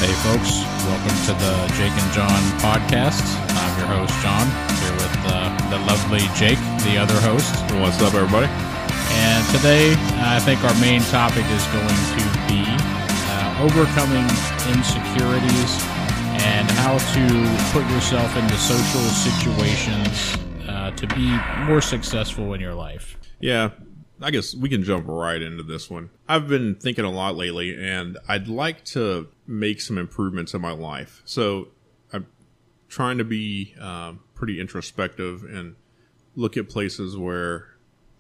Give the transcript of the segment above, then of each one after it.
Hey folks, welcome to the Jake and John podcast. I'm your host John, here with the lovely Jake, the other host. What's up, everybody? And today I think our main topic is going to be overcoming insecurities and how to put yourself into social situations to be more successful in your life. Yeah, I guess we can jump right into this one. I've been thinking a lot lately, and I'd like to make some improvements in my life. So I'm trying to be pretty introspective and look at places where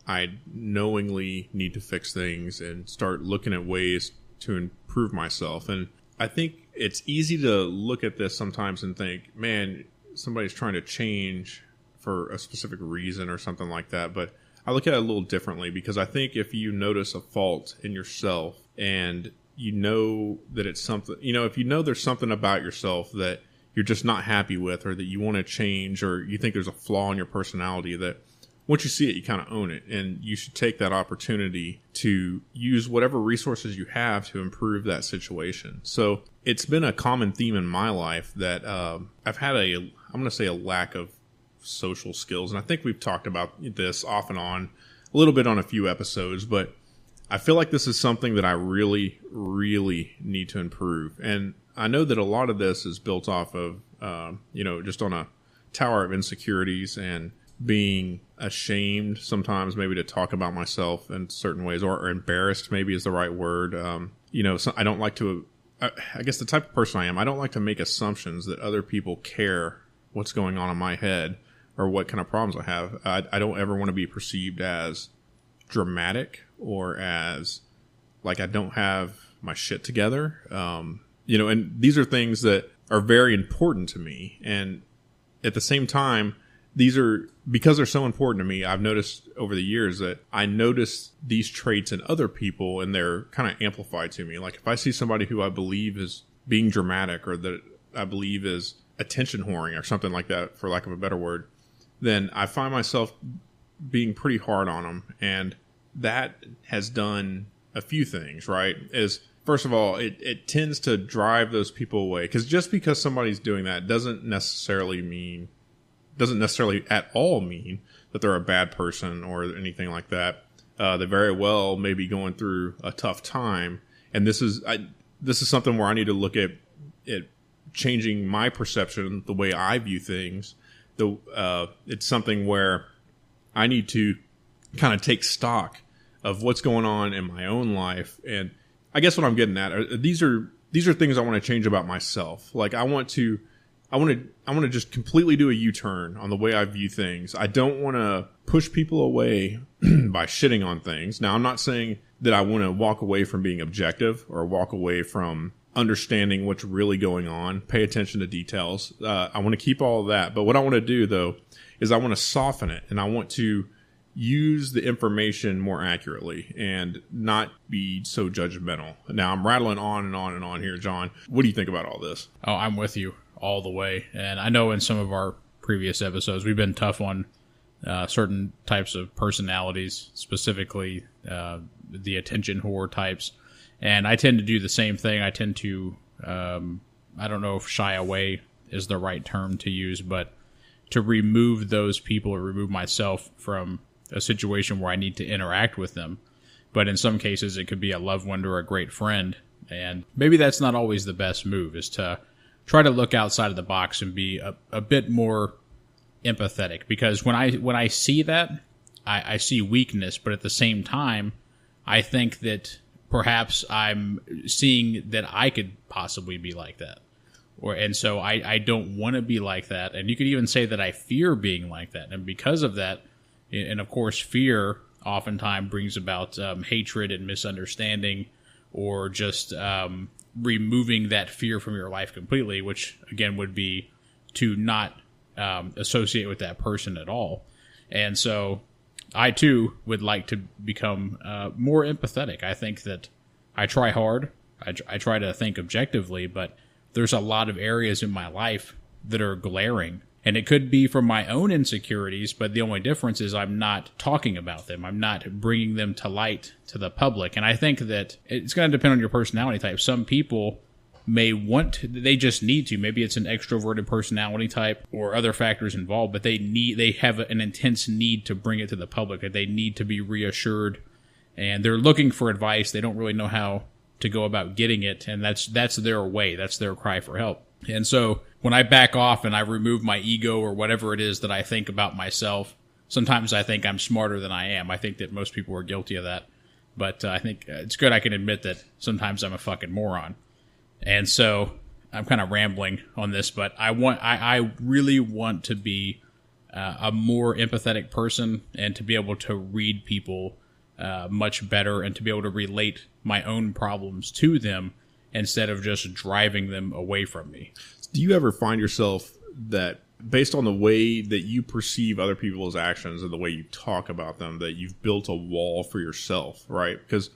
I knowingly need to fix things and start looking at ways to improve myself. And I think it's easy to look at this sometimes and think, man, somebody's trying to change for a specific reason or something like that. But I look at it a little differently, because I think if you notice a fault in yourself and you know that it's something, if you know there's something about yourself that you're just not happy with, or that you want to change, or you think there's a flaw in your personality, that once you see it, you kind of own it. And you should take that opportunity to use whatever resources you have to improve that situation. So it's been a common theme in my life that I've had I'm going to say a lack of social skills. And I think we've talked about this off and on a little bit on a few episodes, but I feel like this is something that I really, really need to improve. And I know that a lot of this is built off of, just on a tower of insecurities and being ashamed sometimes maybe to talk about myself in certain ways, or embarrassed maybe is the right word. So I don't like to, I guess the type of person I am, I don't like to make assumptions that other people care what's going on in my head or what kind of problems I have. I don't ever want to be perceived as dramatic or as like I don't have my shit together. And these are things that are very important to me. And at the same time, because they're so important to me, I've noticed over the years that I notice these traits in other people, and they're kind of amplified to me. Like if I see somebody who I believe is being dramatic, or that I believe is attention whoring or something like that, for lack of a better word, then I find myself being pretty hard on them. And that has done a few things, right? First of all, it tends to drive those people away. Because just because somebody's doing that doesn't necessarily at all mean that they're a bad person or anything like that. They very well may be going through a tough time. And this is something where I need to look at it, changing my perception, the way I view things. It's something where I need to kind of take stock of what's going on in my own life. And I guess what I'm getting at these are things I want to change about myself. Like I want to just completely do a U-turn on the way I view things. I don't want to push people away by shitting on things. Now, I'm not saying that I want to walk away from being objective or walk away from understanding what's really going on, pay attention to details. I want to keep all of that. But what I want to do, though, is I want to soften it, and I want to use the information more accurately and not be so judgmental. Now, I'm rattling on and on and on here, John. What do you think about all this? Oh, I'm with you all the way. And I know in some of our previous episodes, we've been tough on certain types of personalities, specifically the attention whore types. And I tend to do the same thing. I tend to, I don't know if shy away is the right term to use, but to remove those people or remove myself from a situation where I need to interact with them. But in some cases, it could be a loved one or a great friend. And maybe that's not always the best move, is to try to look outside of the box and be a bit more empathetic. Because when I see that, I see weakness, but at the same time, I think that perhaps I'm seeing that I could possibly be like that. And so I don't want to be like that. And you could even say that I fear being like that. And because of that, and of course, fear oftentimes brings about hatred and misunderstanding, or just removing that fear from your life completely, which again would be to not associate with that person at all. And so I too would like to become more empathetic. I think that I try hard. I try to think objectively, but there's a lot of areas in my life that are glaring. And it could be from my own insecurities, but the only difference is I'm not talking about them. I'm not bringing them to light to the public. And I think that it's going to depend on your personality type. Some people they just need to. Maybe it's an extroverted personality type or other factors involved, but they have an intense need to bring it to the public, that they need to be reassured, and they're looking for advice. They don't really know how to go about getting it, and that's their way. That's their cry for help. And so when I back off and I remove my ego or whatever it is that I think about myself, sometimes I think I'm smarter than I am. I think that most people are guilty of that. But I think it's good I can admit that sometimes I'm a fucking moron. And so I'm kind of rambling on this, but I really want to be a more empathetic person and to be able to read people much better and to be able to relate my own problems to them instead of just driving them away from me. Do you ever find yourself that based on the way that you perceive other people's actions and the way you talk about them, that you've built a wall for yourself, right? Because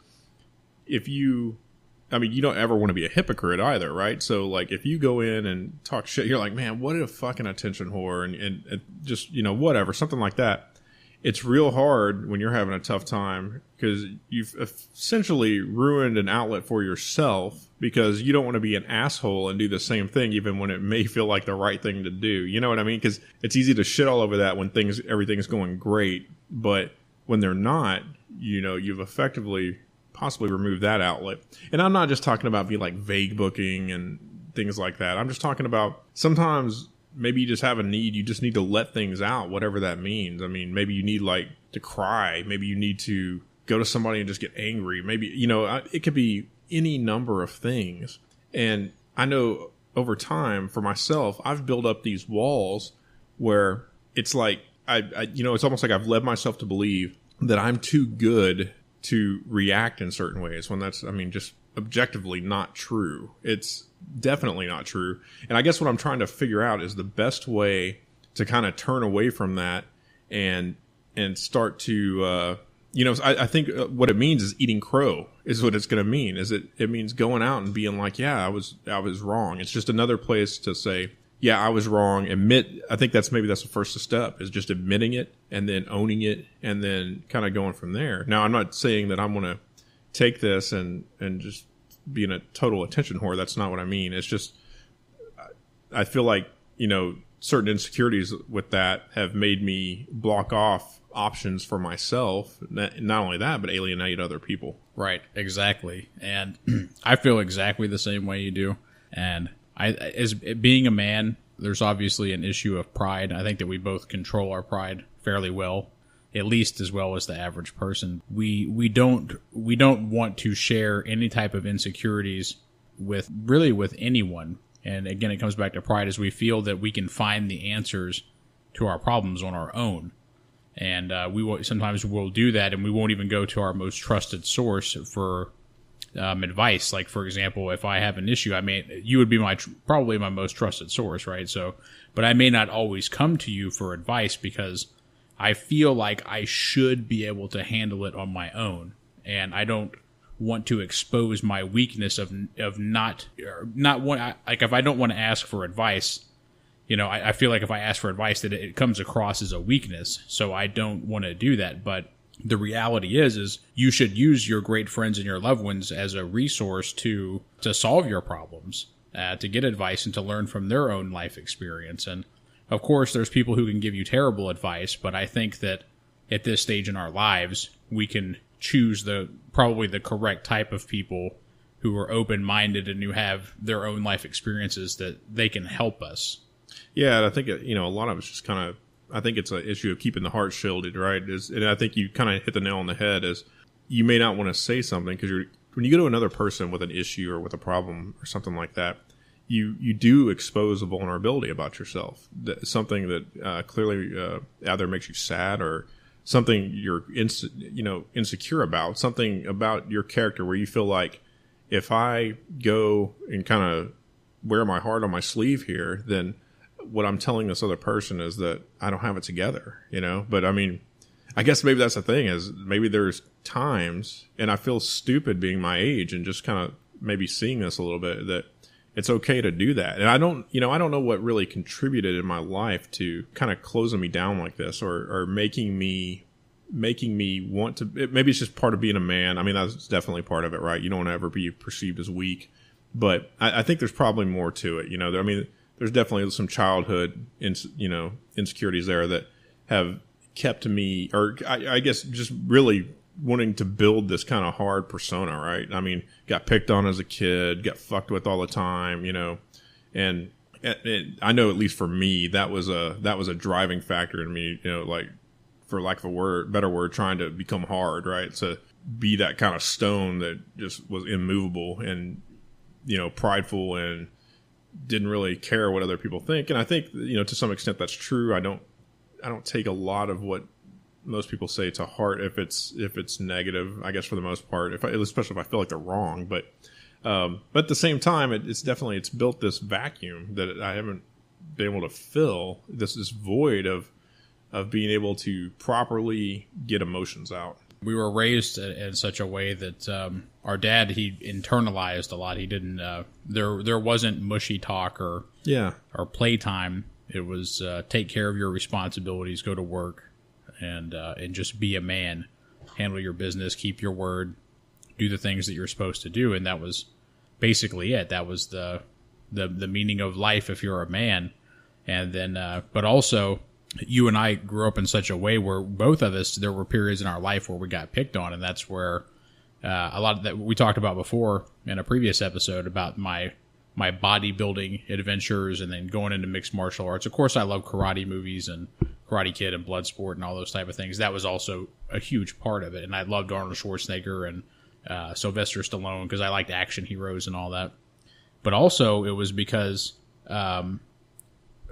you don't ever want to be a hypocrite either, right? So, like, if you go in and talk shit, you're like, man, what a fucking attention whore, and just, whatever, something like that. It's real hard when you're having a tough time because you've essentially ruined an outlet for yourself because you don't want to be an asshole and do the same thing even when it may feel like the right thing to do. You know what I mean? Because it's easy to shit all over that when everything's going great, but when they're not, you've effectively possibly removed that outlet. And I'm not just talking about being like vague booking and things like that. I'm just talking about sometimes maybe you just have a need. You just need to let things out, whatever that means. I mean, maybe you need like to cry. Maybe you need to go to somebody and just get angry. Maybe, it could be any number of things. And I know over time for myself, I've built up these walls where it's like, it's almost like I've led myself to believe that I'm too good to react in certain ways when that's, just objectively not true. It's definitely not true. And I guess what I'm trying to figure out is the best way to kind of turn away from that and start to, I think what it means is eating crow is what it's going to mean. It means going out and being like, yeah, I was wrong. It's just another place to say, yeah, I was wrong. I think that's the first step is just admitting it and then owning it and then kind of going from there. Now, I'm not saying that I'm going to take this and just being a total attention whore. That's not what I mean. It's just, I feel like, certain insecurities with that have made me block off options for myself. Not only that, but alienate other people. Right. Exactly. And I feel exactly the same way you do. And as being a man, there's obviously an issue of pride. I think that we both control our pride fairly well, at least as well as the average person. We don't want to share any type of insecurities with anyone. And again, it comes back to pride, as we feel that we can find the answers to our problems on our own. And sometimes we'll do that, and we won't even go to our most trusted source for advice. Like, for example, if I have an issue, you would be probably my most trusted source, right? So, but I may not always come to you for advice because I feel like I should be able to handle it on my own, and I don't want to expose my weakness of not want, like, if I don't want to ask for advice, I feel like if I ask for advice that it comes across as a weakness, so I don't want to do that. But the reality is you should use your great friends and your loved ones as a resource to solve your problems, to get advice and to learn from their own life experience. And of course, there's people who can give you terrible advice, but I think that at this stage in our lives, we can choose probably the correct type of people who are open-minded and who have their own life experiences that they can help us. Yeah, and I think, a lot of it's just kind of, I think it's an issue of keeping the heart shielded, right? And I think you kind of hit the nail on the head is you may not want to say something because when you go to another person with an issue or with a problem or something like that, you do expose a vulnerability about yourself, something that clearly either makes you sad or something you're insecure about, something about your character where you feel like if I go and kind of wear my heart on my sleeve here, then what I'm telling this other person is that I don't have it together, But I guess maybe that's the thing is maybe there's times, and I feel stupid being my age and just kind of maybe seeing this a little bit, that it's okay to do that. And I don't know what really contributed in my life to kind of closing me down like this or making me want to, maybe it's just part of being a man. That's definitely part of it, right? You don't want to ever be perceived as weak. But I think there's probably more to it. I mean, there's definitely some childhood, insecurities there that have kept me, or I guess just really wanting to build this kind of hard persona, right? I mean, got picked on as a kid, got fucked with all the time, and I know at least for me that was a driving factor in me, like, for lack of a better word, trying to become hard, right? To be that kind of stone that just was immovable and prideful and didn't really care what other people think. And I think to some extent that's true. I don't take a lot of what most people say to heart if it's negative, I guess, for the most part, especially if I feel like they're wrong. But at the same time, it's built this vacuum that I haven't been able to fill, this void of being able to properly get emotions out. We were raised in such a way that our dad, he internalized a lot. He didn't. There wasn't mushy talk or playtime. It was take care of your responsibilities, go to work, and just be a man, handle your business, keep your word, do the things that you're supposed to do, and that was basically it. That was the meaning of life if you're a man. And then, but also, you and I grew up in such a way where both of us, there were periods in our life where we got picked on, and that's where a lot of that we talked about before in a previous episode about my bodybuilding adventures and then going into mixed martial arts. Of course, I love karate movies and Karate Kid and Bloodsport and all those type of things. That was also a huge part of it, and I loved Arnold Schwarzenegger and Sylvester Stallone because I liked action heroes and all that. But also, it was because I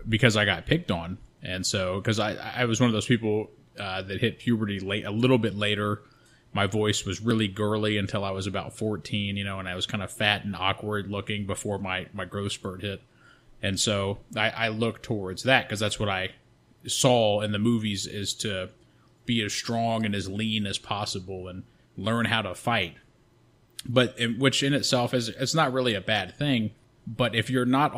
got picked on. And so, because I was one of those people that hit puberty a little bit later. My voice was really girly until I was about 14, and I was kind of fat and awkward looking before my growth spurt hit. And so I looked towards that because that's what I saw in the movies, is to be as strong and as lean as possible and learn how to fight. But which in itself it's not really a bad thing. But if you're not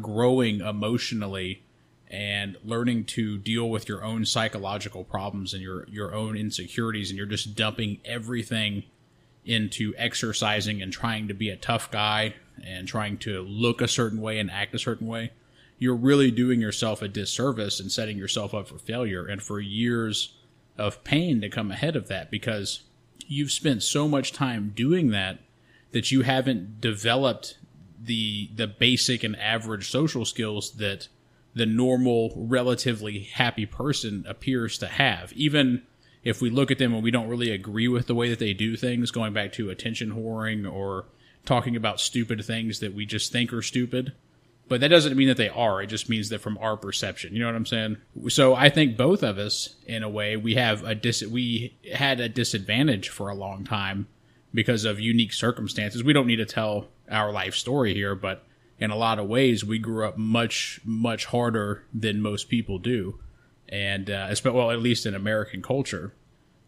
growing emotionally and learning to deal with your own psychological problems and your own insecurities, and you're just dumping everything into exercising and trying to be a tough guy and trying to look a certain way and act a certain way, you're really doing yourself a disservice and setting yourself up for failure and for years of pain to come ahead of that, because you've spent so much time doing that you haven't developed the basic and average social skills that the normal, relatively happy person appears to have. Even if we look at them and we don't really agree with the way that they do things, going back to attention whoring or talking about stupid things that we just think are stupid. But that doesn't mean that they are. It just means that from our perception. You know what I'm saying? So I think both of us, in a way, we had a disadvantage for a long time because of unique circumstances. We don't need to tell our life story here, but in a lot of ways, we grew up much, much harder than most people do. And, at least in American culture.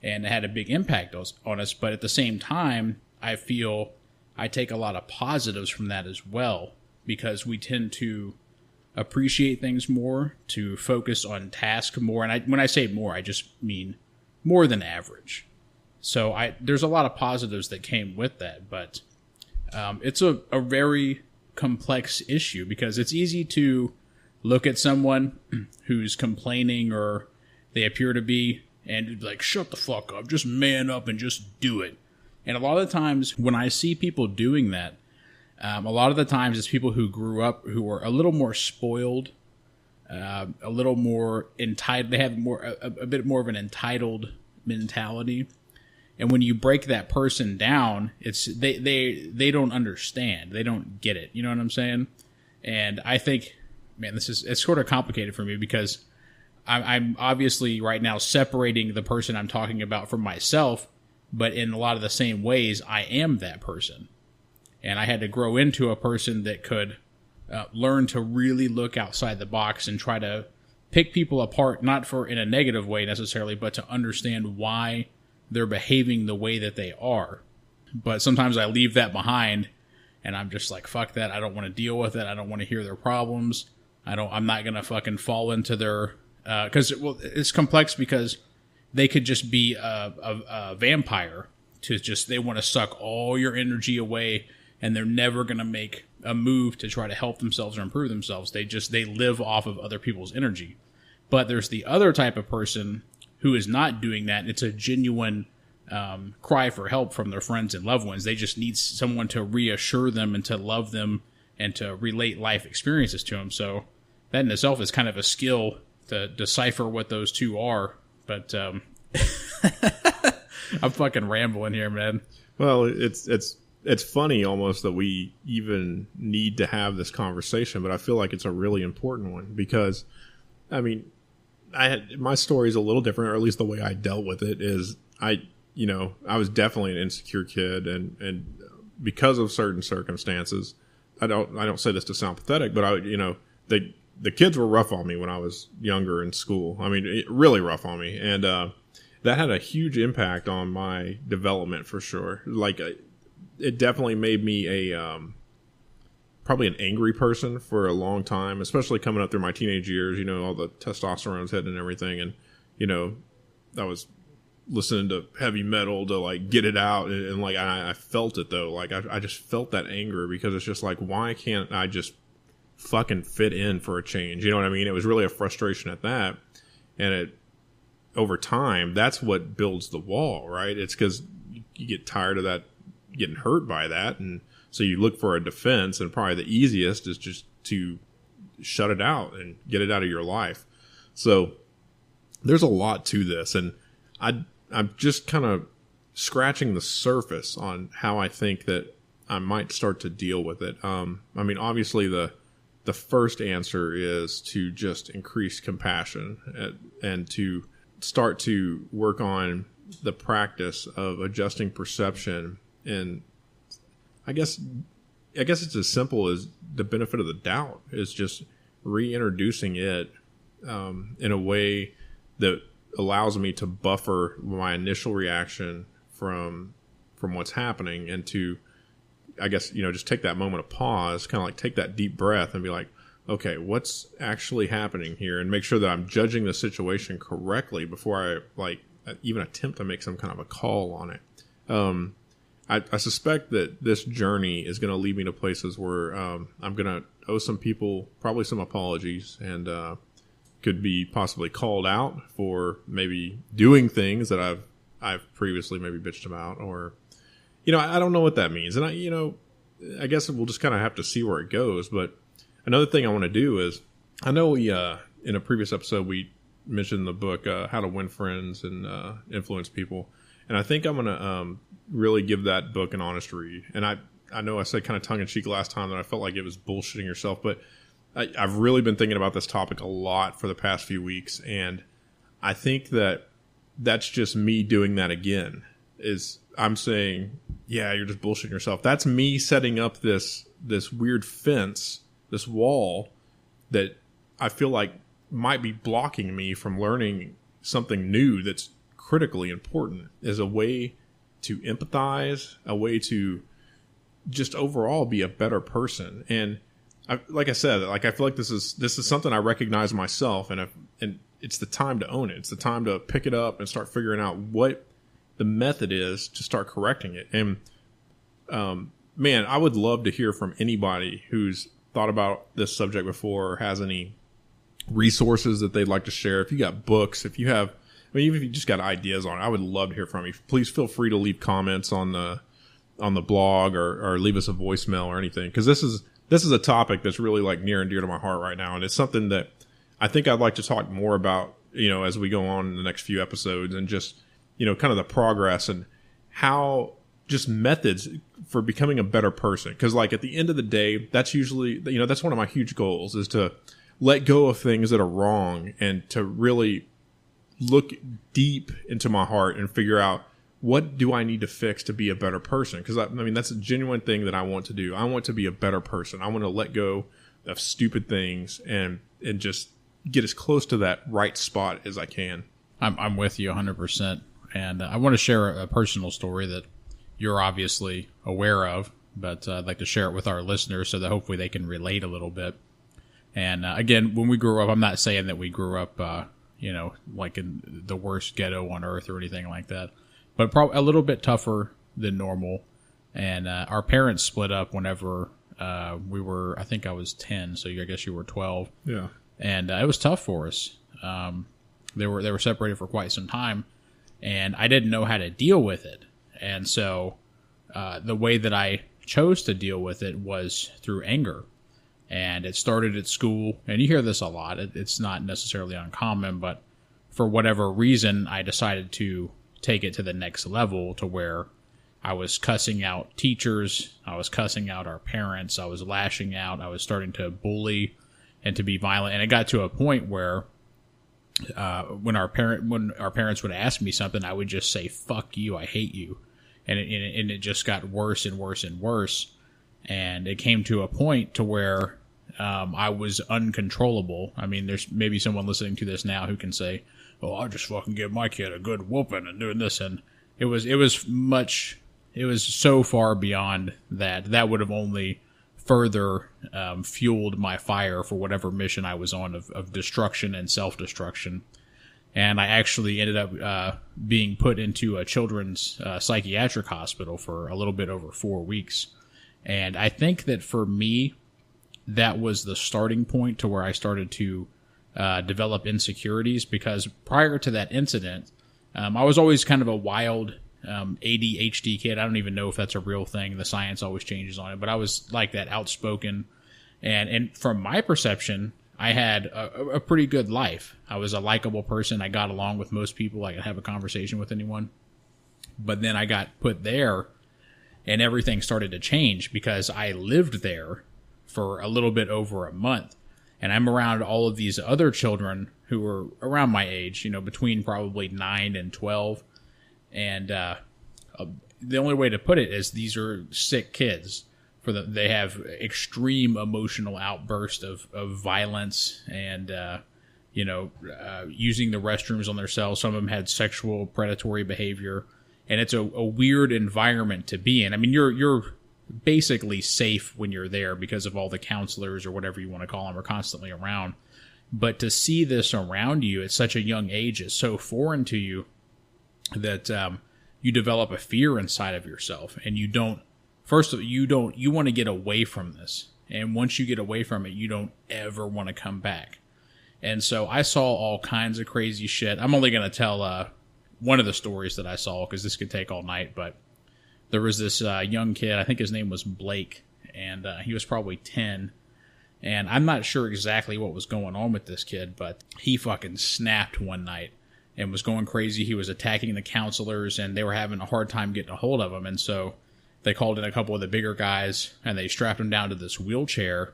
And it had a big impact on us. But at the same time, I feel I take a lot of positives from that as well, because we tend to appreciate things more, to focus on task more. And when I say more, I just mean more than average. So there's a lot of positives that came with that, but it's a very complex issue, because it's easy to look at someone who's complaining or they appear to be and be like, shut the fuck up, just man up and just do it. And a lot of the times when I see people doing that, a lot of the times it's people who grew up who were a little more spoiled, a little more entitled. They have a bit more of an entitled mentality. And when you break that person down, it's they don't understand. They don't get it. You know what I'm saying? And I think, man, it's sort of complicated for me, because I'm obviously right now separating the person I'm talking about from myself, but in a lot of the same ways, I am that person. And I had to grow into a person that could learn to really look outside the box and try to pick people apart, not in a negative way necessarily, but to understand why they're behaving the way that they are. But sometimes I leave that behind and I'm just like, fuck that. I don't want to deal with it. I don't want to hear their problems. I'm not going to fucking fall into their, it's complex, because they could just be a vampire to just, they want to suck all your energy away, and they're never going to make a move to try to help themselves or improve themselves. They live off of other people's energy. But there's the other type of person who is not doing that. It's a genuine cry for help from their friends and loved ones. They just need someone to reassure them and to love them and to relate life experiences to them. So that in itself is kind of a skill to decipher what those two are. But I'm fucking rambling here, man. Well, it's funny almost that we even need to have this conversation, but I feel like it's a really important one because, I mean, my story is a little different, or at least the way I dealt with it is I was definitely an insecure kid, and because of certain circumstances, I don't say this to sound pathetic, but the kids were rough on me when I was younger in school. I mean, really rough on me, and that had a huge impact on my development for sure. Like, it definitely made me probably an angry person for a long time, especially coming up through my teenage years, all the testosterone's hitting and everything. And, I was listening to heavy metal to like get it out. And like, I felt it though. Like I just felt that anger because it's just like, why can't I just fucking fit in for a change? You know what I mean? It was really a frustration at that. And over time, that's what builds the wall, right? It's because you get tired of that, getting hurt by that. And so you look for a defense, and probably the easiest is just to shut it out and get it out of your life. So there's a lot to this, and I'm just kind of scratching the surface on how I think that I might start to deal with it. I mean, obviously the first answer is to just increase compassion and to start to work on the practice of adjusting perception. And I guess it's as simple as the benefit of the doubt is just reintroducing it in a way that allows me to buffer my initial reaction from what's happening, and to, I guess, just take that moment of pause, kind of like take that deep breath and be like, okay, what's actually happening here, and make sure that I'm judging the situation correctly before I even attempt to make some kind of a call on it. I suspect that this journey is going to lead me to places where I'm going to owe some people probably some apologies, and could be possibly called out for maybe doing things that I've previously maybe bitched about, or I don't know what that means, and I guess we'll just kind of have to see where it goes. But another thing I want to do is, I know we in a previous episode we mentioned the book How to Win Friends and Influence People. And I think I'm going to really give that book an honest read. And I know I said kind of tongue-in-cheek last time that I felt like it was bullshitting yourself, but I've really been thinking about this topic a lot for the past few weeks. And I think that that's just me doing that again. Is I'm saying, yeah, you're just bullshitting yourself. That's me setting up this weird fence, this wall that I feel like might be blocking me from learning something new that's critically important, is a way to empathize, a way to just overall be a better person. And like I said, like I feel like this is something I recognize myself, and it's the time to own it. It's the time to pick it up and start figuring out what the method is to start correcting it. And man, I would love to hear from anybody who's thought about this subject before, or has any resources that they'd like to share. If you got books, if you have, even if you just got ideas on it, I would love to hear from you. Please feel free to leave comments on the blog, or leave us a voicemail or anything, because this is a topic that's really like near and dear to my heart right now, and it's something that I think I'd like to talk more about, as we go on in the next few episodes, and just kind of the progress and how just methods for becoming a better person. Because like at the end of the day, that's usually that's one of my huge goals, is to let go of things that are wrong and to really look deep into my heart and figure out, what do I need to fix to be a better person? Because I mean, that's a genuine thing that I want to do. I want to be a better person. I want to let go of stupid things and just get as close to that right spot as I can. I'm with you 100%. And I want to share a personal story that you're obviously aware of, but I'd like to share it with our listeners so that hopefully they can relate a little bit. And again, when we grew up, I'm not saying that we grew up, like in the worst ghetto on earth or anything like that. but probably a little bit tougher than normal. And our parents split up whenever we were, I think I was 10, so I guess you were 12. Yeah. And it was tough for us. They were separated for quite some time, and I didn't know how to deal with it. And so the way that I chose to deal with it was through anger. And it started at school, and you hear this a lot. It's not necessarily uncommon, but for whatever reason, I decided to take it to the next level to where I was cussing out teachers, I was cussing out our parents, I was lashing out, I was starting to bully and to be violent. And it got to a point where when our parents would ask me something, I would just say, "Fuck you, I hate you." And it just got worse and worse and worse. And it came to a point to where I was uncontrollable. I mean, there's maybe someone listening to this now who can say, "Oh, I'll just fucking give my kid a good whooping and doing this." And it was so far beyond that. That would have only further fueled my fire for whatever mission I was on of destruction and self-destruction. And I actually ended up being put into a children's psychiatric hospital for a little bit over 4 weeks. And I think that for me, that was the starting point to where I started to develop insecurities, because prior to that incident, I was always kind of a wild ADHD kid. I don't even know if that's a real thing. The science always changes on it, but I was like that, outspoken. And from my perception, I had a pretty good life. I was a likable person. I got along with most people. I could have a conversation with anyone. But then I got put there, and everything started to change because I lived there for a little bit over a month. And I'm around all of these other children who were around my age, between probably 9 and 12. And the only way to put it is these are sick kids. They have extreme emotional outbursts of violence and, using the restrooms on themselves. Some of them had sexual predatory behavior. And it's a weird environment to be in. I mean, you're basically safe when you're there because of all the counselors or whatever you want to call them are constantly around. But to see this around you at such a young age is so foreign to you that you develop a fear inside of yourself, and you want to get away from this. And once you get away from it, you don't ever want to come back. And so I saw all kinds of crazy shit. I'm only going to tell one of the stories that I saw, because this could take all night, but there was this young kid, I think his name was Blake, and he was probably 10, and I'm not sure exactly what was going on with this kid, but he fucking snapped one night and was going crazy. He was attacking the counselors, and they were having a hard time getting a hold of him, and so they called in a couple of the bigger guys, and they strapped him down to this wheelchair.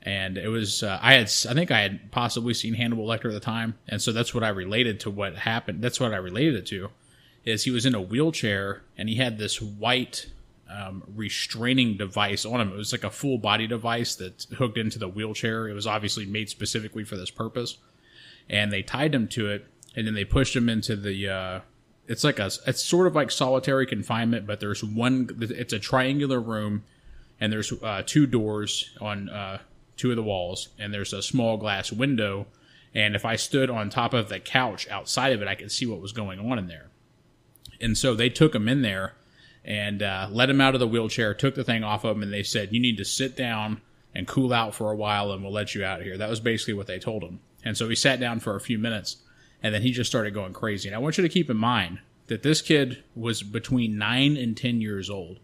And it was, I think I had possibly seen Hannibal Lecter at the time. And so that's what I related to what happened. That's what I related it to, is he was in a wheelchair and he had this white restraining device on him. It was like a full body device that hooked into the wheelchair. It was obviously made specifically for this purpose. And they tied him to it, and then they pushed him into the, it's sort of like solitary confinement, but it's a triangular room, and there's 2 doors on, 2 of the walls, and there's a small glass window, and if I stood on top of the couch outside of it, I could see what was going on in there. And so they took him in there and let him out of the wheelchair, took the thing off of him, and they said, "You need to sit down and cool out for a while, and we'll let you out of here." That was basically what they told him. And so he sat down for a few minutes, and then he just started going crazy. And I want you to keep in mind that this kid was between 9 and 10 years old.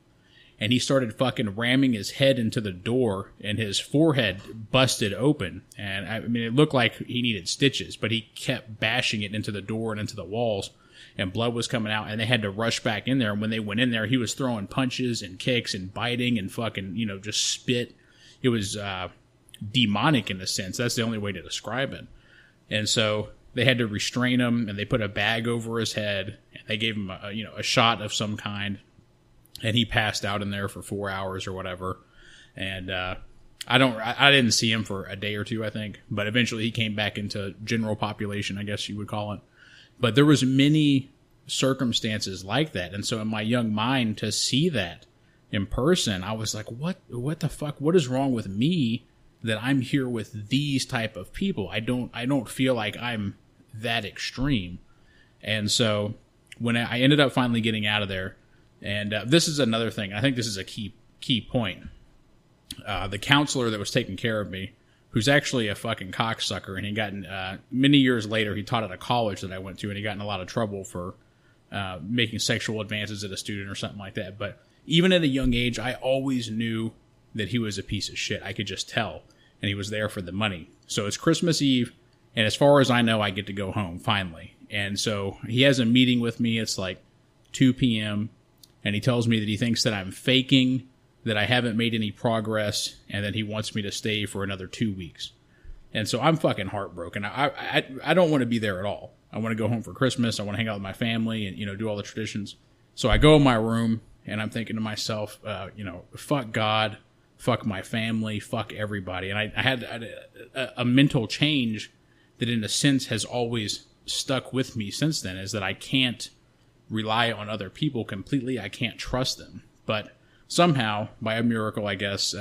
And he started fucking ramming his head into the door, and his forehead busted open. And I mean, it looked like he needed stitches, but he kept bashing it into the door and into the walls, and blood was coming out, and they had to rush back in there. And when they went in there, he was throwing punches and kicks and biting and fucking, just spit. It was demonic in a sense. That's the only way to describe it. And so they had to restrain him, and they put a bag over his head, and they gave him a shot of some kind. And he passed out in there for 4 hours or whatever. And I didn't see him for a day or two, I think. But eventually he came back into general population, I guess you would call it. But there was many circumstances like that. And so in my young mind, to see that in person, I was like, what the fuck? What is wrong with me that I'm here with these type of people? I don't feel like I'm that extreme. And so when I ended up finally getting out of there, and this is another thing. I think this is a key point. The counselor that was taking care of me, who's actually a fucking cocksucker, and he got many years later, he taught at a college that I went to, and he got in a lot of trouble for making sexual advances at a student or something like that. But even at a young age, I always knew that he was a piece of shit. I could just tell. And he was there for the money. So it's Christmas Eve, and as far as I know, I get to go home, finally. And so he has a meeting with me. It's like 2 p.m., and he tells me that he thinks that I'm faking, that I haven't made any progress, and that he wants me to stay for another 2 weeks. And so I'm fucking heartbroken. I don't want to be there at all. I want to go home for Christmas. I want to hang out with my family and, do all the traditions. So I go in my room, and I'm thinking to myself, fuck God, fuck my family, fuck everybody. And I had a mental change that in a sense has always stuck with me since then, is that I can't rely on other people completely. I can't trust them. But somehow, by a miracle, I guess,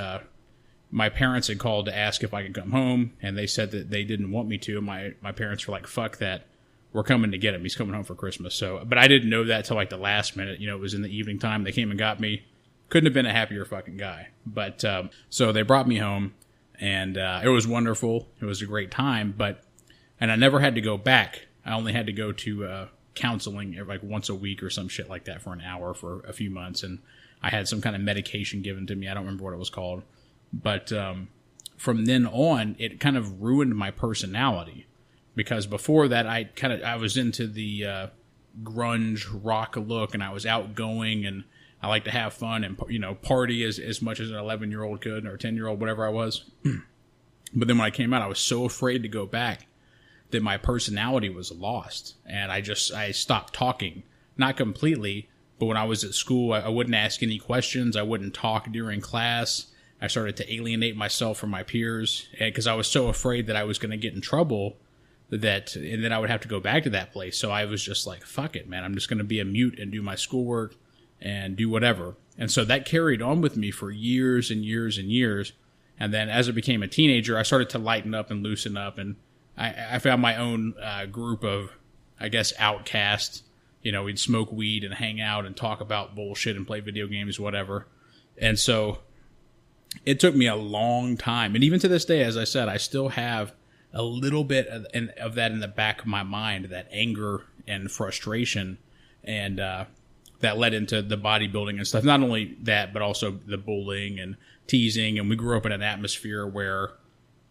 my parents had called to ask if I could come home, and they said that they didn't want me to. My parents were like, fuck that. We're coming to get him. He's coming home for Christmas. But I didn't know that till like the last minute. It was in the evening time. They came and got me. Couldn't have been a happier fucking guy. But so they brought me home, and it was wonderful. It was a great time. And I never had to go back. I only had to go to counseling like once a week or some shit like that for an hour for a few months. And I had some kind of medication given to me. I don't remember what it was called. But from then on, it kind of ruined my personality. Because before that, I was into the grunge rock look, and I was outgoing, and I like to have fun and party as much as an 11-year-old could, or 10-year-old, whatever I was. But then when I came out, I was so afraid to go back that my personality was lost, and I stopped talking. Not completely, but when I was at school, I wouldn't ask any questions. I wouldn't talk during class. I started to alienate myself from my peers because I was so afraid that I was going to get in trouble. And then I would have to go back to that place. So I was just like, fuck it, man. I'm just going to be a mute and do my schoolwork and do whatever. And so that carried on with me for years and years and years. And then as I became a teenager, I started to lighten up and loosen up. And I found my own group of, I guess, outcasts. We'd smoke weed and hang out and talk about bullshit and play video games, whatever. And so it took me a long time. And even to this day, as I said, I still have a little bit of that in the back of my mind, that anger and frustration, and that led into the bodybuilding and stuff. Not only that, but also the bullying and teasing. And we grew up in an atmosphere where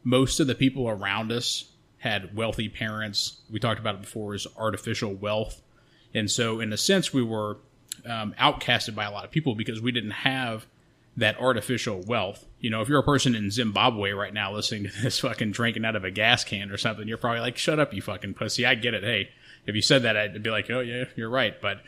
most of the people around us had wealthy parents. We talked about it before as artificial wealth. And so in a sense, we were outcasted by a lot of people because we didn't have that artificial wealth. If you're a person in Zimbabwe right now listening to this fucking drinking out of a gas can or something, you're probably like, shut up, you fucking pussy. I get it. Hey, if you said that, I'd be like, oh yeah, you're right. But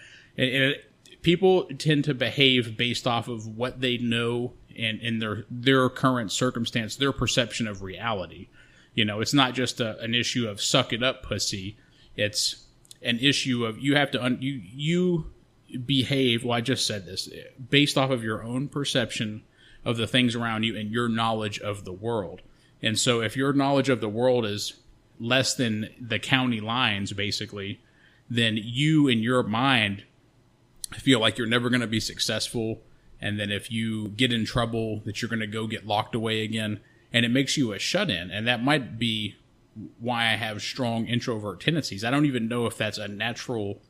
people tend to behave based off of what they know and in their current circumstance, their perception of reality. It's not just an issue of suck it up, pussy. It's an issue of you have to, you behave, well, I just said this, based off of your own perception of the things around you and your knowledge of the world. And so if your knowledge of the world is less than the county lines, basically, then you in your mind feel like you're never going to be successful. And then if you get in trouble, that you're going to go get locked away again. And it makes you a shut-in. And that might be why I have strong introvert tendencies. I don't even know if that's a natural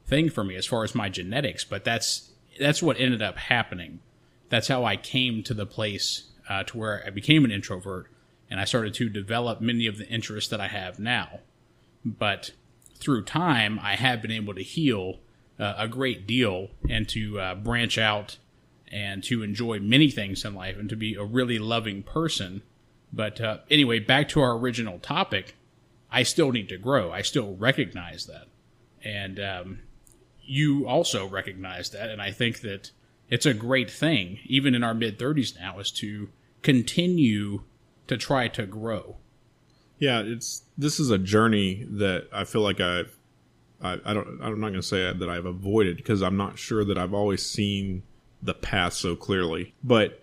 thing for me as far as my genetics, but that's what ended up happening. That's how I came to the place to where I became an introvert, and I started to develop many of the interests that I have now. But through time, I have been able to heal a great deal and to branch out and to enjoy many things in life and to be a really loving person. But anyway, back to our original topic, I still need to grow. I still recognize that. And you also recognize that, and I think that it's a great thing, even in our mid-30s now, is to continue to try to grow. Yeah, this is a journey that I feel like I'm not going to say that I've avoided, because I'm not sure that I've always seen the path so clearly. But,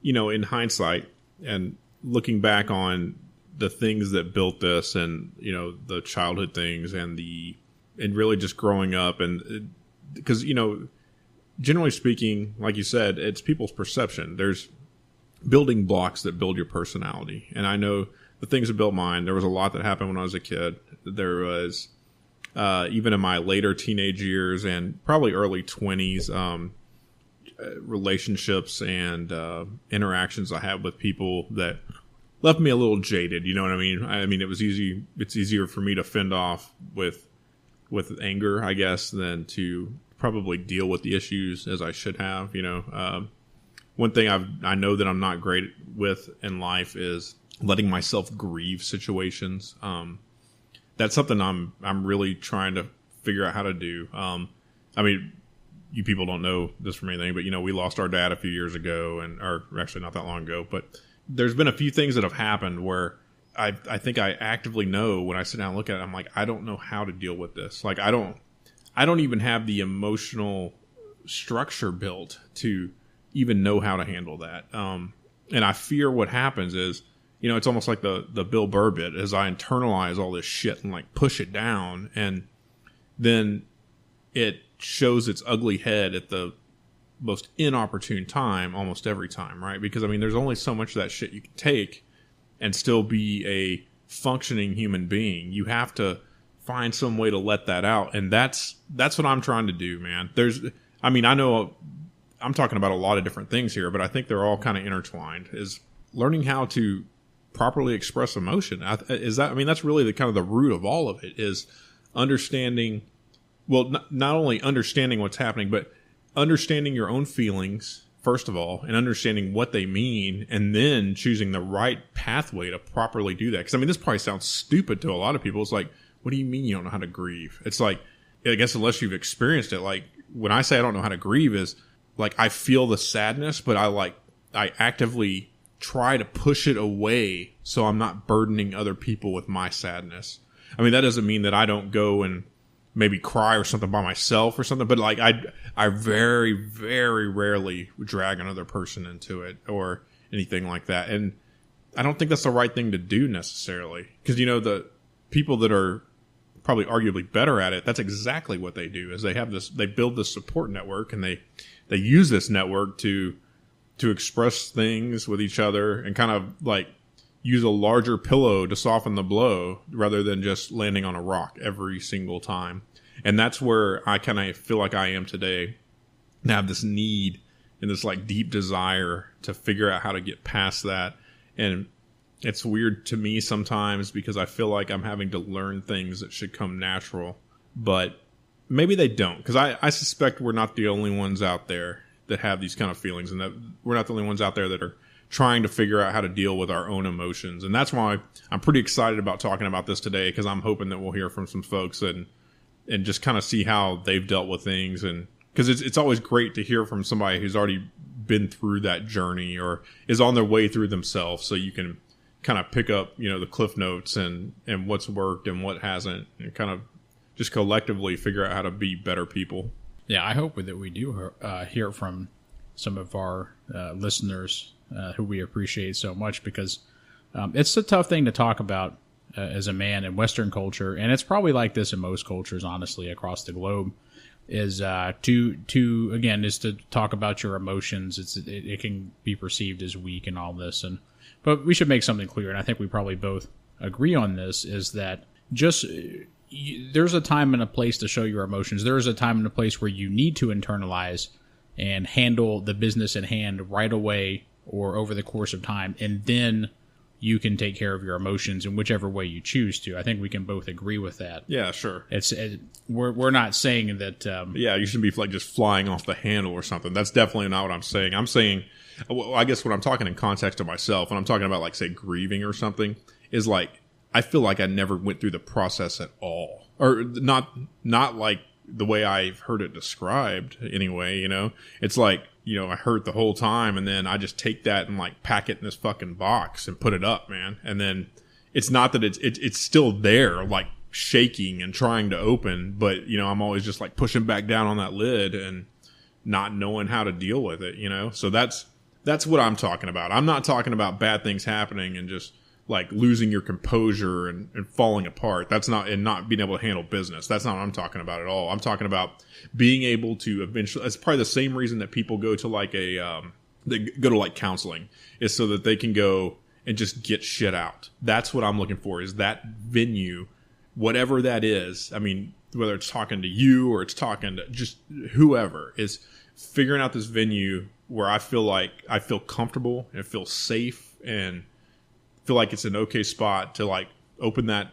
in hindsight and looking back on the things that built this and, the childhood things and the and really just growing up, and because, generally speaking, like you said, it's people's perception. There's building blocks that build your personality. And I know the things that built mine, there was a lot that happened when I was a kid. There was, even in my later teenage years and probably early 20s, relationships and interactions I had with people that left me a little jaded. You know what I mean? I mean, it's easier for me to fend off with anger, I guess, than to probably deal with the issues as I should have. One thing I know that I'm not great with in life is letting myself grieve situations. That's something I'm really trying to figure out how to do. I mean, you people don't know this from anything, but we lost our dad a few years ago, or actually not that long ago. But there's been a few things that have happened where I think I actively know when I sit down and look at it, I'm like, I don't know how to deal with this. Like, I don't even have the emotional structure built to even know how to handle that. And I fear what happens is, it's almost like the Bill Burr bit, as I internalize all this shit and like push it down, and then it shows its ugly head at the most inopportune time almost every time, right? Because there's only so much of that shit you can take and still be a functioning human being. You have to find some way to let that out, and that's what I'm trying to do, man. I know I'm talking about a lot of different things here, but I think they're all kind of intertwined. Is learning how to properly express emotion. That's really the kind of the root of all of it, is understanding. Well, not only understanding what's happening, but understanding your own feelings, first of all, and understanding what they mean, and then choosing the right pathway to properly do that. Because, this probably sounds stupid to a lot of people. It's like, what do you mean you don't know how to grieve? It's like, I guess unless you've experienced it, like, when I say I don't know how to grieve is, like, I feel the sadness, but I actively try to push it away so I'm not burdening other people with my sadness. That doesn't mean that I don't go and maybe cry or something by myself or something, but like I very, very rarely drag another person into it or anything like that. And I don't think that's the right thing to do necessarily, because the people that are probably arguably better at it, that's exactly what they do. Is they build this support network, and they use this network to express things with each other and kind of like use a larger pillow to soften the blow rather than just landing on a rock every single time. And that's where I kind of feel like I am today, and have this need and this like deep desire to figure out how to get past that. And it's weird to me sometimes because I feel like I'm having to learn things that should come natural, but maybe they don't, because I suspect we're not the only ones out there that have these kind of feelings, and that we're not the only ones out there that are trying to figure out how to deal with our own emotions. And that's why I'm pretty excited about talking about this today, because I'm hoping that we'll hear from some folks and just kind of see how they've dealt with things. And because it's always great to hear from somebody who's already been through that journey or is on their way through themselves, so you can kind of pick up, the cliff notes and what's worked and what hasn't, and kind of just collectively figure out how to be better people. Yeah, I hope that we do hear from some of our listeners who we appreciate so much, because it's a tough thing to talk about as a man in Western culture, and it's probably like this in most cultures, honestly, across the globe. Is to talk about your emotions. It can be perceived as weak and all this, but we should make something clear, and I think we probably both agree on this: is that there's a time and a place to show your emotions. There is a time and a place where you need to internalize and handle the business at hand right away or over the course of time, and then you can take care of your emotions in whichever way you choose to. I think we can both agree with that. Yeah, sure. We're not saying that. You shouldn't be like just flying off the handle or something. That's definitely not what I'm saying. I'm saying, I guess when I'm talking in context of myself, when I'm talking about like say grieving or something, is like I feel like I never went through the process at all, or not like the way I've heard it described anyway. It's like, I hurt the whole time, and then I just take that and like pack it in this fucking box and put it up, man. And then it's not that it's still there, like shaking and trying to open, but I'm always just like pushing back down on that lid and not knowing how to deal with it, So that's what I'm talking about. I'm not talking about bad things happening and just like losing your composure and falling apart. That's not, and not being able to handle business. That's not what I'm talking about at all. I'm talking about being able to eventually, it's probably the same reason that people go to like they go to like counseling, is so that they can go and just get shit out. That's what I'm looking for, is that venue, whatever that is. I mean, whether it's talking to you or it's talking to just whoever, is figuring out this venue where I feel like I feel comfortable and feel safe and feel like it's an okay spot to like open that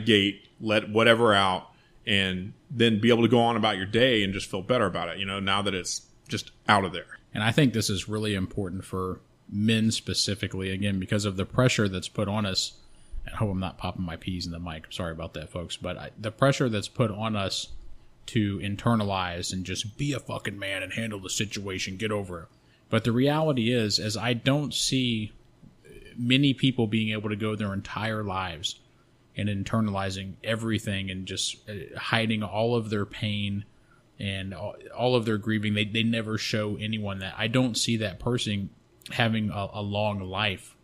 gate, let whatever out, and then be able to go on about your day and just feel better about it, now that it's just out of there. And I think this is really important for men specifically, again, because of the pressure that's put on us. And I hope I'm not popping my peas in the mic. I'm sorry about that, folks. But the pressure that's put on us to internalize and just be a fucking man and handle the situation, get over it. But the reality is I don't see many people being able to go their entire lives and internalizing everything and just hiding all of their pain and all of their grieving. They never show anyone that. I don't see that person having a long life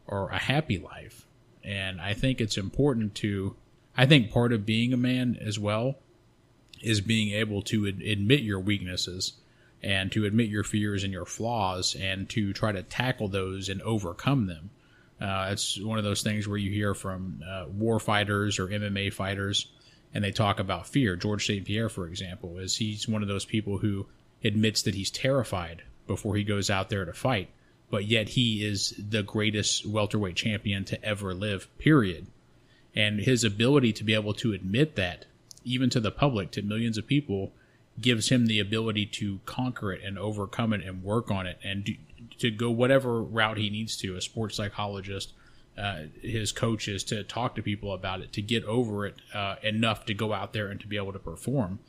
or a happy life. And I think it's important I think part of being a man as well is being able to admit your weaknesses and to admit your fears and your flaws and to try to tackle those and overcome them. It's one of those things where you hear from war fighters or MMA fighters, and they talk about fear. George St. Pierre, for example, he's one of those people who admits that he's terrified before he goes out there to fight, but yet he is the greatest welterweight champion to ever live, period. And his ability to be able to admit that, even to the public, to millions of people, gives him the ability to conquer it and overcome it and work on it and to go whatever route he needs to, a sports psychologist, his coaches, to talk to people about it, to get over it enough to go out there and to be able to perform.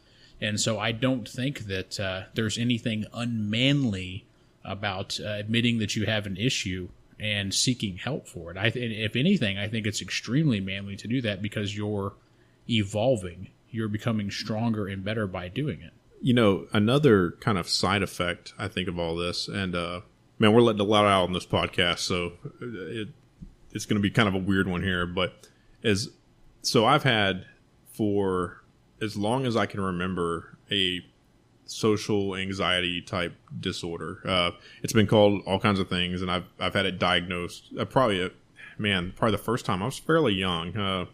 And so I don't think that there's anything unmanly about admitting that you have an issue and seeking help for it. If anything, I think it's extremely manly to do that because you're evolving. You're becoming stronger and better by doing it. Another kind of side effect, I think, of all this, and man, we're letting a lot out on this podcast, so it's going to be kind of a weird one here, but so I've had, for as long as I can remember, a social anxiety type disorder. It's been called all kinds of things, and I've had it diagnosed probably the first time I was fairly young,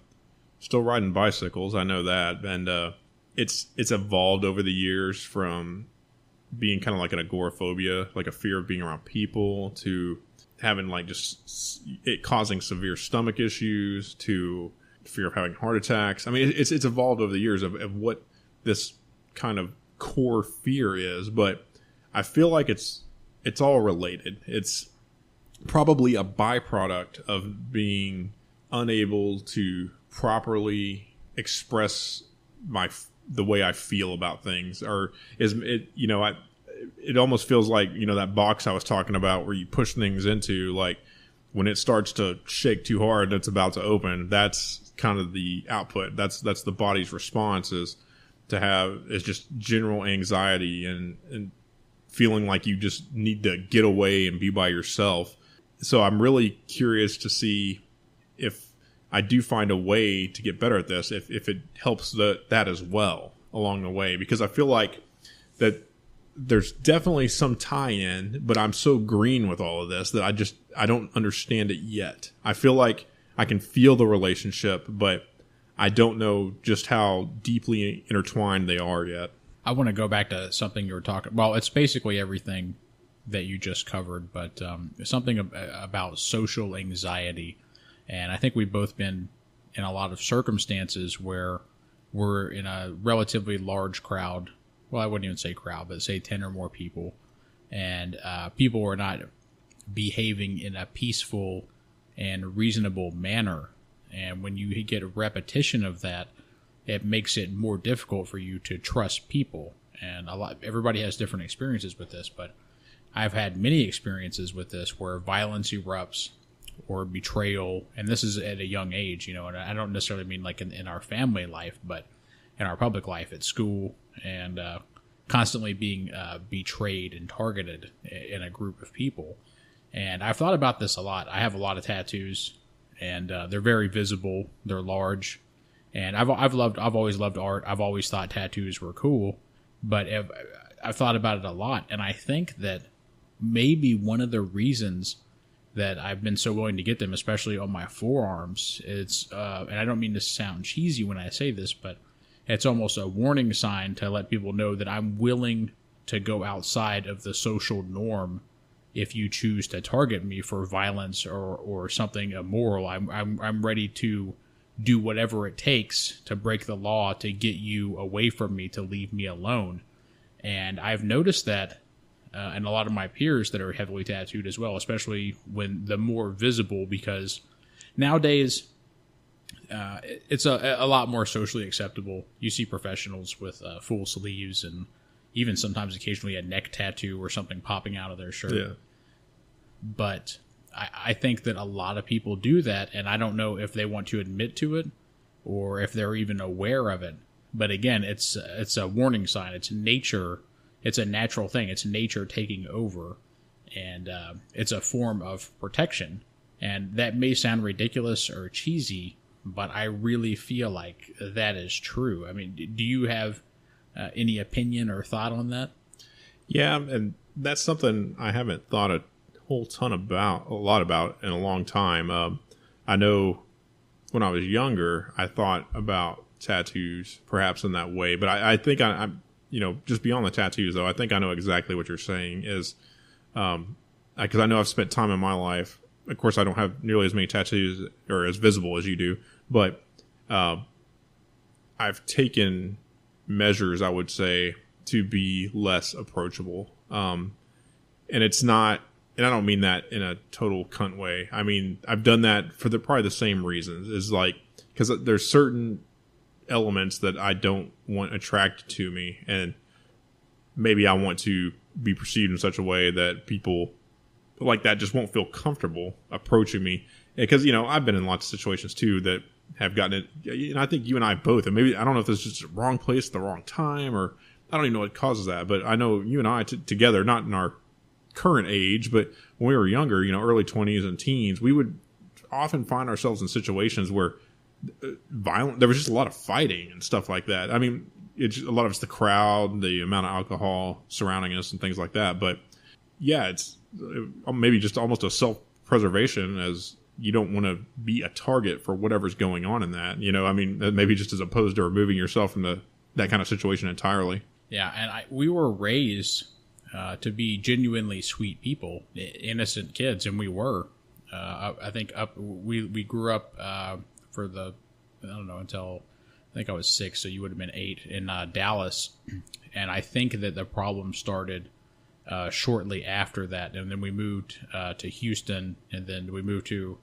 still riding bicycles, I know that, and it's evolved over the years from being kind of like an agoraphobia, like a fear of being around people, to having like just it causing severe stomach issues, to fear of having heart attacks. I mean, it's evolved over the years of what this kind of core fear is, but I feel like it's all related. It's probably a byproduct of being unable to properly express the way I feel about things, or it almost feels like, that box I was talking about where you push things into, like when it starts to shake too hard and it's about to open, that's kind of the output. That's the body's response, is just general anxiety and feeling like you just need to get away and be by yourself. So I'm really curious to see if I do find a way to get better at this, if it helps that as well along the way, because I feel like that there's definitely some tie-in, but I'm so green with all of this that I don't understand it yet. I feel like I can feel the relationship, but I don't know just how deeply intertwined they are yet. I want to go back to something you were talking. Well, it's basically everything that you just covered, but something about social anxiety. And I think we've both been in a lot of circumstances where we're in a relatively large crowd. Well, I wouldn't even say crowd, but say 10 or more people. And people are not behaving in a peaceful and reasonable manner. And when you get a repetition of that, it makes it more difficult for you to trust people. And everybody has different experiences with this, but I've had many experiences with this where violence erupts or betrayal, and this is at a young age, and I don't necessarily mean like in our family life, but in our public life at school, and constantly being betrayed and targeted in a group of people. And I've thought about this a lot. I have a lot of tattoos, and they're very visible. They're large, and I've always loved art. I've always thought tattoos were cool, but I've thought about it a lot, and I think that maybe one of the reasons that I've been so willing to get them, especially on my forearms, it's and I don't mean to sound cheesy when I say this, but it's almost a warning sign to let people know that I'm willing to go outside of the social norm if you choose to target me for violence or something immoral. I'm ready to do whatever it takes to break the law to get you away from me, to leave me alone. And I've noticed that and a lot of my peers that are heavily tattooed as well, especially when the more visible, because nowadays it's a lot more socially acceptable. You see professionals with full sleeves and even sometimes occasionally a neck tattoo or something popping out of their shirt. Yeah. But I think that a lot of people do that, and I don't know if they want to admit to it or if they're even aware of it. But again, it's a warning sign. It's nature. It's a natural thing. It's nature taking over, and it's a form of protection. And that may sound ridiculous or cheesy, but I really feel like that is true. I mean, do you have any opinion or thought on that? Yeah, and that's something I haven't thought a lot about in a long time. I know when I was younger, I thought about tattoos perhaps in that way, but I think I'm just beyond the tattoos, though, I think I know exactly what you're saying is, because I know I've spent time in my life. Of course, I don't have nearly as many tattoos or as visible as you do, but I've taken measures, I would say, to be less approachable. And it's not, and I don't mean that in a total cunt way. I mean, I've done that for probably the same reasons. Is like, because there's certain elements that I don't want attracted to me, and maybe I want to be perceived in such a way that people like that just won't feel comfortable approaching me. Because I've been in lots of situations too that have gotten it, and I think you and I both, and maybe I don't know if this is just the wrong place at the wrong time, or I don't even know what causes that, but I know you and I together, not in our current age, but when we were younger, early 20s and teens, we would often find ourselves in situations where there was just a lot of fighting and stuff like that. I mean, a lot of it's the crowd, the amount of alcohol surrounding us and things like that. But yeah, it's maybe just almost a self-preservation, as you don't want to be a target for whatever's going on in that. I mean, maybe just as opposed to removing yourself from that kind of situation entirely. Yeah, and we were raised to be genuinely sweet people, innocent kids, and we were. I think we grew up until I think I was 6, so you would have been 8 in Dallas, and I think that the problem started shortly after that, and then we moved to Houston, and then we moved to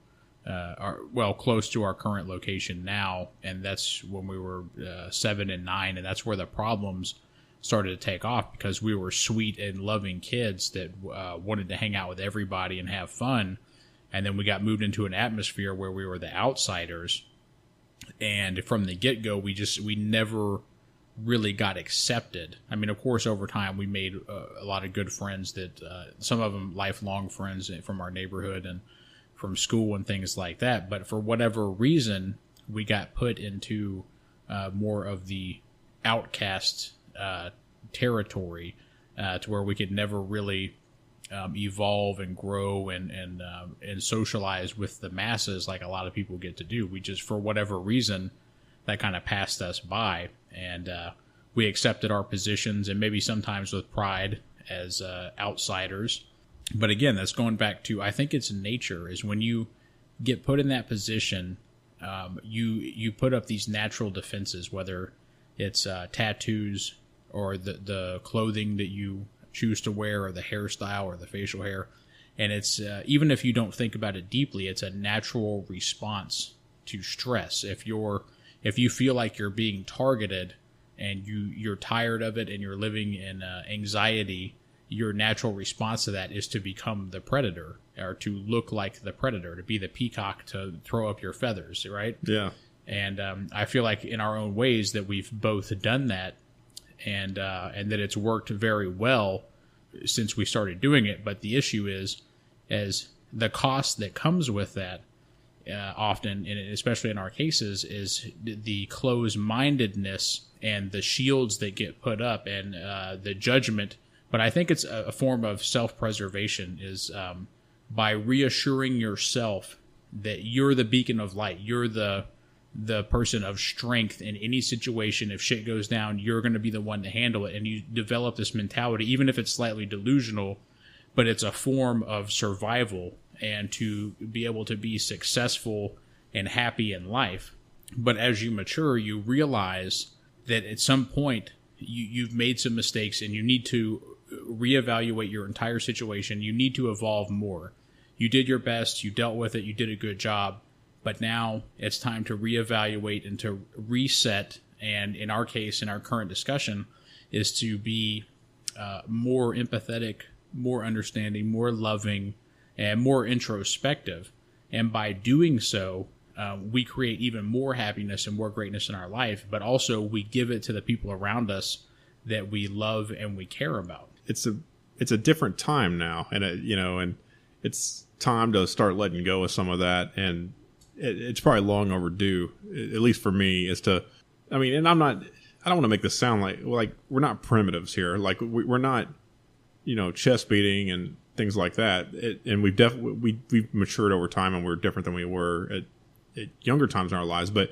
close to our current location now, and that's when we were 7 and 9, and that's where the problems started to take off, because we were sweet and loving kids that wanted to hang out with everybody and have fun. And then we got moved into an atmosphere where we were the outsiders. And from the get-go, we never really got accepted. I mean, of course, over time, we made a lot of good friends that some of them lifelong friends from our neighborhood and from school and things like that. But for whatever reason, we got put into more of the outcast territory to where we could never really evolve and grow and socialize with the masses like a lot of people get to do. We just, for whatever reason, that kind of passed us by, and we accepted our positions, and maybe sometimes with pride as outsiders. But again, that's going back to, I think it's nature, is when you get put in that position, you put up these natural defenses, whether it's tattoos or the clothing that you choose to wear, or the hairstyle or the facial hair. And it's even if you don't think about it deeply, it's a natural response to stress. If you feel like you're being targeted and you're tired of it and you're living in anxiety, your natural response to that is to become the predator, or to look like the predator, to be the peacock, to throw up your feathers, right? Yeah. And I feel like in our own ways that we've both done that, and that it's worked very well since we started doing it. But the issue is the cost that comes with that often, and especially in our cases, is the closed-mindedness and the shields that get put up and the judgment. But I think it's a form of self-preservation is by reassuring yourself that you're the beacon of light. You're the person of strength in any situation. If shit goes down, you're going to be the one to handle it. And you develop this mentality, even if it's slightly delusional, but it's a form of survival and to be able to be successful and happy in life. But as you mature, you realize that at some point you've made some mistakes and you need to reevaluate your entire situation. You need to evolve more. You did your best. You dealt with it. You did a good job. But now it's time to reevaluate and to reset. And in our case, in our current discussion, is to be more empathetic, more understanding, more loving, and more introspective. And by doing so, we create even more happiness and more greatness in our life, but also we give it to the people around us that we love and we care about. It's a different time now, and and it's time to start letting go of some of that, and it's probably long overdue, at least for me, is to, I mean, and I don't want to make this sound like we're not primitives here. Like we're not, chest beating and things like that. And we've matured over time, and we're different than we were at younger times in our lives. But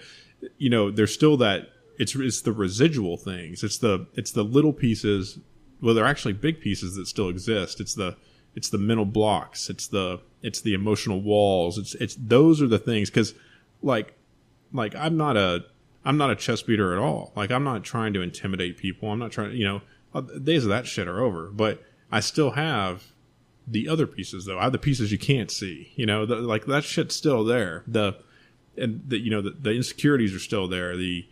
there's still that it's the residual things. It's the little pieces. Well, they're actually big pieces that still exist. It's the mental blocks. It's the emotional walls. It's those are the things. Because like I'm not a chest beater at all. Like I'm not trying to intimidate people. I'm not trying. The days of that shit are over. But I still have the other pieces, though. I have the pieces you can't see. Like that shit's still there. The insecurities are still there. The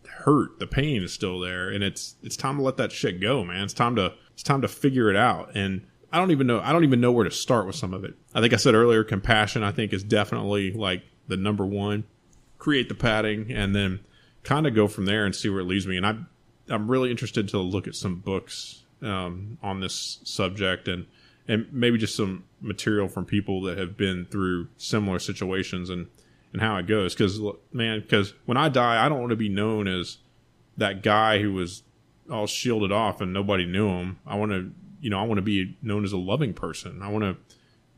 hurt, the pain is still there, and it's time to let that shit go, man. It's time to figure it out. And I don't even know where to start with some of it. I think I said earlier, compassion, I think, is definitely like the number one. Create the padding and then kind of go from there and see where it leads me. And I'm really interested to look at some books on this subject and maybe just some material from people that have been through similar situations and how it goes. Because when I die, I don't want to be known as that guy who was all shielded off and nobody knew him. I want to be known as a loving person. I want to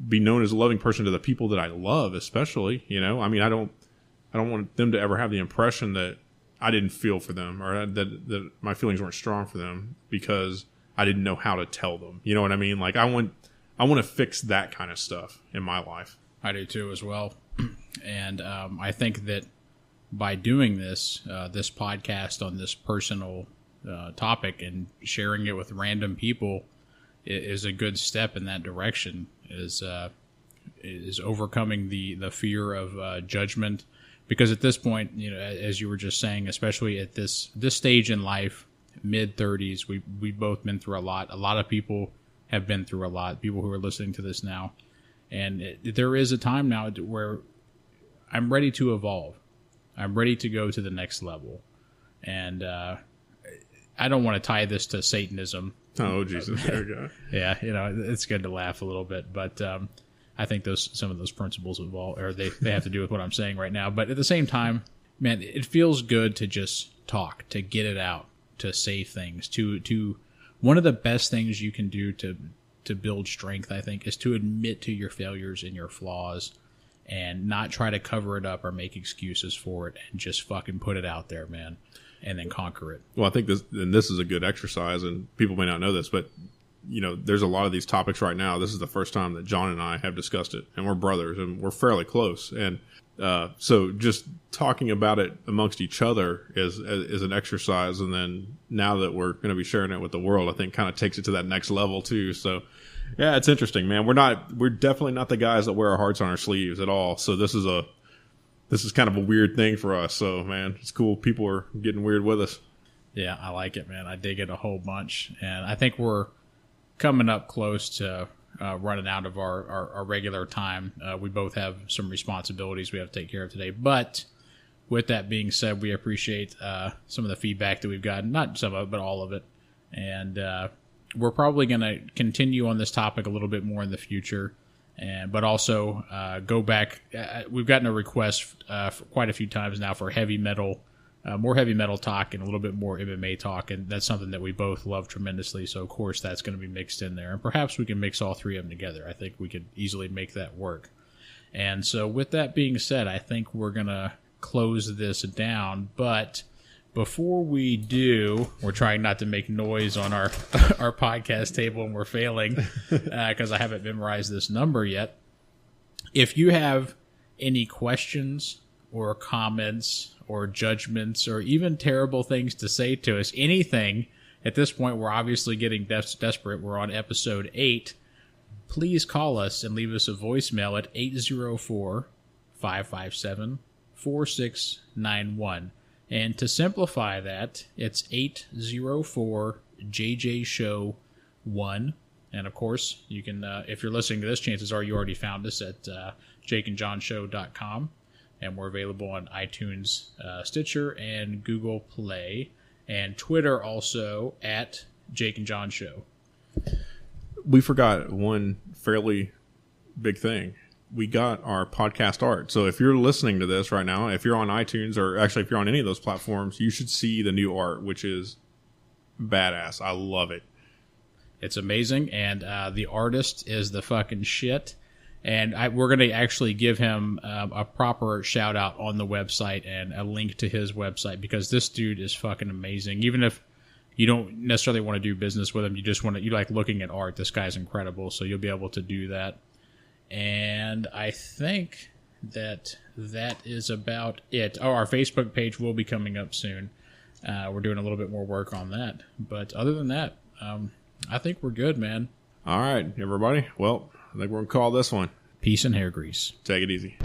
be known as a loving person to the people that I love, especially. I mean, I don't want them to ever have the impression that I didn't feel for them or that my feelings weren't strong for them because I didn't know how to tell them. You know what I mean? Like I want to fix that kind of stuff in my life. I do too as well. And I think that by doing this podcast on this personal topic and sharing it with random people is a good step in that direction. Is overcoming the fear of judgment, because at this point, as you were just saying, especially at this stage in life, mid-30s, we've both been through a lot. A lot of people have been through a lot. People who are listening to this now, and there is a time now where I'm ready to evolve. I'm ready to go to the next level, and I don't want to tie this to Satanism. Oh, Jesus, there you go. Yeah, it's good to laugh a little bit, but I think some of those principles evolve, or they have to do with what I'm saying right now. But at the same time, man, it feels good to just talk, to get it out, to say things. To one of the best things you can do to build strength, I think, is to admit to your failures and your flaws, and not try to cover it up or make excuses for it, and just fucking put it out there, man, and then conquer it. Well, I think this is a good exercise, and people may not know this, but there's a lot of these topics right now. This is the first time that John and I have discussed it, and we're brothers, and we're fairly close. And so just talking about it amongst each other is an exercise. And then now that we're going to be sharing it with the world, I think kind of takes it to that next level too. So yeah, it's interesting, man. We're definitely not the guys that wear our hearts on our sleeves at all. So this is kind of a weird thing for us. So man, it's cool. People are getting weird with us. Yeah, I like it, man. I dig it a whole bunch. And I think we're coming up close to running out of our regular time. We both have some responsibilities we have to take care of today. But with that being said, we appreciate some of the feedback that we've gotten. Not some of it, but all of it. And we're probably going to continue on this topic a little bit more in the future. But also go back. We've gotten a request for quite a few times now for heavy metal, more heavy metal talk and a little bit more MMA talk, and that's something that we both love tremendously. So of course that's going to be mixed in there, and perhaps we can mix all three of them together. I think we could easily make that work. And so with that being said, I think we're going to close this down. But before we do, we're trying not to make noise on our our podcast table, and we're failing because I haven't memorized this number yet. If you have any questions or comments or judgments or even terrible things to say to us, anything, at this point we're obviously getting desperate. We're on episode 8. Please call us and leave us a voicemail at 804-557-4691. And to simplify that, it's 804-JJ-SHOW-1. And of course, you can, if you're listening to this, chances are you already found us at jakeandjohnshow.com. And we're available on iTunes, Stitcher, and Google Play. And Twitter also at Jake and John Show. We forgot one fairly big thing. We got our podcast art. So if you're listening to this right now, if you're on iTunes, or actually if you're on any of those platforms, you should see the new art, which is badass. I love it. It's amazing. And the artist is the fucking shit. And we're going to actually give him a proper shout out on the website and a link to his website, because this dude is fucking amazing. Even if you don't necessarily want to do business with him, you like looking at art. This guy's incredible, so you'll be able to do that. And I think that is about it. Oh, our Facebook page will be coming up soon. We're doing a little bit more work on that. But other than that, I think we're good, man. All right, everybody. Well, I think we're going to call this one Peace and Hair Grease. Take it easy.